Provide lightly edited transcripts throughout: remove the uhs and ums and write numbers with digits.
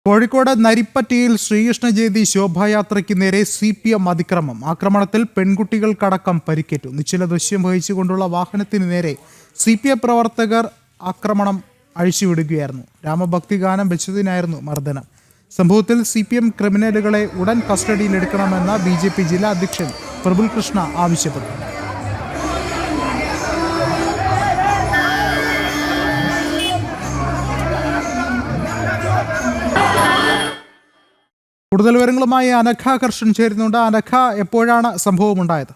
കോഴിക്കോട് നരിപ്പറ്റയിൽ ശ്രീകൃഷ്ണ ജയന്തി ശോഭായാത്രയ്ക്ക് നേരെ CPM അതിക്രമം. ആക്രമണത്തിൽ പെൺകുട്ടികൾക്കടക്കം പരിക്കേറ്റു. നിശ്ചല ദൃശ്യം വഹിച്ചുകൊണ്ടുള്ള വാഹനത്തിന് നേരെ CPM പ്രവർത്തകർ ആക്രമണം അഴിച്ചുവിടുകയായിരുന്നു. രാമഭക്തിഗാനം വെച്ചതിനായിരുന്നു മർദ്ദനം. സംഭവത്തിൽ CPM ക്രിമിനലുകളെ ഉടൻ കസ്റ്റഡിയിലെടുക്കണമെന്ന് BJP ജില്ലാ അധ്യക്ഷൻ പ്രഫുൽ കൃഷ്ണ ആവശ്യപ്പെട്ടു. കൂടുതൽ വിവരങ്ങളുമായി അനഘ കർഷൻ ചേരുന്നുണ്ട്. അനഘ, എപ്പോഴാണ് സംഭവം ഉണ്ടായത്?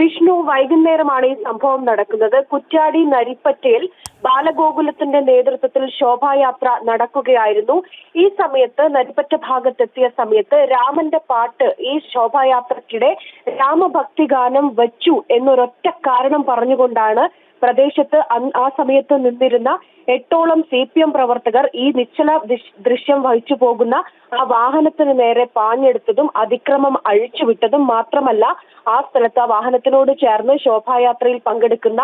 വിഷ്ണു, വൈകുന്നേരമാണ് ഈ സംഭവം നടക്കുന്നത്. കുറ്റ്യാടി നരിപ്പറ്റയിൽ ബാലഗോകുലത്തിന്റെ നേതൃത്വത്തിൽ ശോഭായാത്ര നടക്കുകയായിരുന്നു. ഈ സമയത്ത് നരിപ്പറ്റ ഭാഗത്തെത്തിയ സമയത്ത് രാമന്റെ പാട്ട് ഈ ശോഭായാത്രക്കിടെ രാമഭക്തി ഗാനം വച്ചു എന്നൊരൊറ്റ കാരണം പറഞ്ഞുകൊണ്ടാണ് പ്രദേശത്ത് ആ സമയത്ത് നിന്നിരുന്ന 8ഓളം CPM പ്രവർത്തകർ ഈ നിശ്ചല ദൃശ്യം വഹിച്ചു പോകുന്ന ആ വാഹനത്തിന് നേരെ പാഞ്ഞെടുത്തതും അതിക്രമം അഴിച്ചുവിട്ടതും മാത്രമല്ല, ആ സ്ഥലത്ത് ആ വാഹനത്തിനോട് ചേർന്ന് ശോഭായാത്രയിൽ പങ്കെടുക്കുന്ന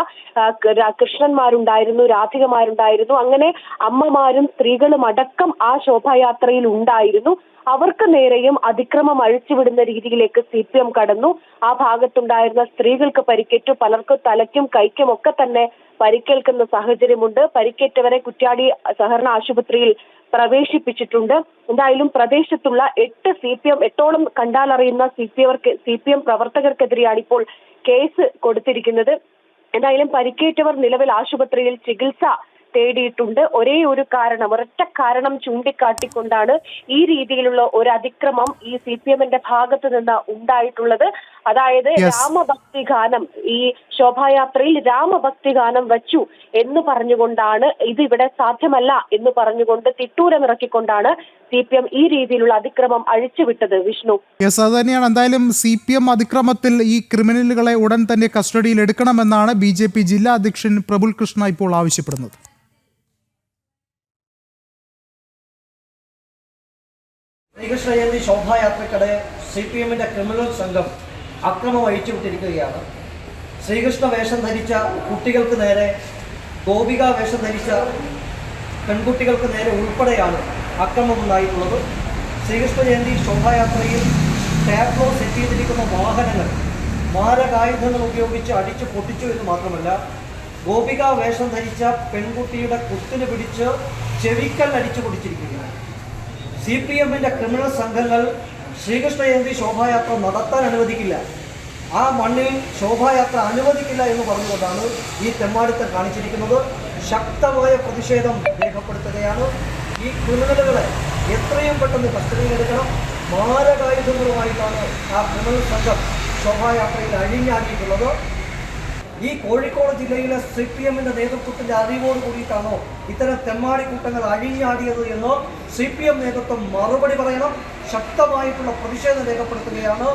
കൃഷ്ണന്മാരുണ്ടായിരുന്നു, രാധികമാരുണ്ടായിരുന്നു. അങ്ങനെ അമ്മമാരും സ്ത്രീകളും അടക്കം ആ ശോഭായാത്രയിൽ ഉണ്ടായിരുന്നു. അവർക്ക് നേരെയും അതിക്രമം അഴിച്ചുവിടുന്ന രീതിയിലേക്ക് CPM കടന്നു. ആ ഭാഗത്തുണ്ടായിരുന്ന സ്ത്രീകൾക്ക് പരിക്കേറ്റു. പലർക്കും തലയ്ക്കും കൈക്കും ഒക്കെ തന്നെ പരിക്കേൽക്കുന്ന സാഹചര്യമുണ്ട്. പരിക്കേറ്റവരെ കുറ്റ്യാടി സഹകരണ ആശുപത്രിയിൽ പ്രവേശിപ്പിച്ചിട്ടുണ്ട്. എന്തായാലും പ്രദേശത്തുള്ള 8ഓളം കണ്ടാലറിയുന്ന CPM പ്രവർത്തകർക്കെതിരെയാണ് ഇപ്പോൾ കേസ് കൊടുത്തിരിക്കുന്നത്. എന്തായാലും പരിക്കേറ്റവർ നിലവിൽ ആശുപത്രിയിൽ ചികിത്സ തേടിയിട്ടുണ്ട്. ഒരൊറ്റ കാരണം ചൂണ്ടിക്കാട്ടിക്കൊണ്ടാണ് ഈ രീതിയിലുള്ള ഒരു അതിക്രമം ഈ CPMന്റെ ഭാഗത്ത് നിന്ന് ഉണ്ടായിട്ടുള്ളത്. അതായത് രാമഭക്തി ഗാനം, ഈ ശോഭായാത്രയിൽ രാമഭക്തി ഗാനം വച്ചു എന്ന് പറഞ്ഞുകൊണ്ടാണ്, ഇത് ഇവിടെ സാധ്യമല്ല എന്ന് പറഞ്ഞുകൊണ്ട് തിട്ടൂരമിറക്കിക്കൊണ്ടാണ് CPM ഈ രീതിയിലുള്ള അതിക്രമം അഴിച്ചുവിട്ടത്. വിഷ്ണു, അത് തന്നെയാണ്. എന്തായാലും CPM അതിക്രമത്തിൽ ഈ ക്രിമിനലുകളെ ഉടൻ തന്നെ കസ്റ്റഡിയിൽ എടുക്കണമെന്നാണ് BJP ജില്ലാ അധ്യക്ഷൻ പ്രഫുൽ കൃഷ്ണ ഇപ്പോൾ ആവശ്യപ്പെടുന്നത്. ശ്രീകൃഷ്ണ ജയന്തി ശോഭായാത്രക്കിടെ CPMന്റെ ക്രിമിനൽ സംഘം അക്രമം അഴിച്ചുവിട്ടിരിക്കുകയാണ്. ശ്രീകൃഷ്ണ വേഷം ധരിച്ച കുട്ടികൾക്ക് നേരെ, ഗോപിക വേഷം ധരിച്ച പെൺകുട്ടികൾക്ക് നേരെ ഉൾപ്പെടെയാണ് അക്രമം ഉണ്ടായിട്ടുള്ളത്. ശ്രീകൃഷ്ണ ജയന്തി ശോഭായാത്രയിൽ ടാബ്ലോ സെറ്റ് ചെയ്തിരിക്കുന്ന വാഹനങ്ങൾ മാരകായുധങ്ങൾ ഉപയോഗിച്ച് അടിച്ചു പൊട്ടിച്ചു എന്ന് മാത്രമല്ല, ഗോപിക വേഷം ധരിച്ച പെൺകുട്ടിയുടെ കുത്തിന് പിടിച്ച് ചെവിക്കൽ അടിച്ചു പൊടിച്ചിരിക്കുകയാണ്. CPMന്റെ ക്രിമിനൽ സംഘങ്ങൾ ശ്രീകൃഷ്ണ ജയന്തി ശോഭായാത്ര നടത്താൻ അനുവദിക്കില്ല, ആ മണ്ണിൽ ശോഭായാത്ര അനുവദിക്കില്ല എന്ന് പറഞ്ഞുകൊണ്ടാണ് ഈ തെമ്മാടിത്തം കാണിച്ചിരിക്കുന്നത്. ശക്തമായ പ്രതിഷേധം രേഖപ്പെടുത്തുകയാണ്. ഈ ക്രിമിനലുകളെ എത്രയും പെട്ടെന്ന് കസ്റ്റഡിയിലെടുക്കണം. മാരകായുധങ്ങളുമായിട്ടാണ് ആ ക്രിമിനൽ സംഘം ശോഭായാത്രയിൽ അഴിഞ്ഞാടിയിട്ടുള്ളത്. ഈ കോഴിക്കോട് ജില്ലയിലെ CPMന്റെ നേതൃത്വത്തിന്റെ അറിവോട് കൂടിയിട്ടാണോ ഇത്തരം തെമ്മാടിക്കൂട്ടങ്ങൾ അഴിഞ്ഞാടിയത് എന്ന് CPM നേതൃത്വം മറുപടി പറയണം. ശക്തമായിട്ടുള്ള പ്രതിഷേധം രേഖപ്പെടുത്തുകയാണ്.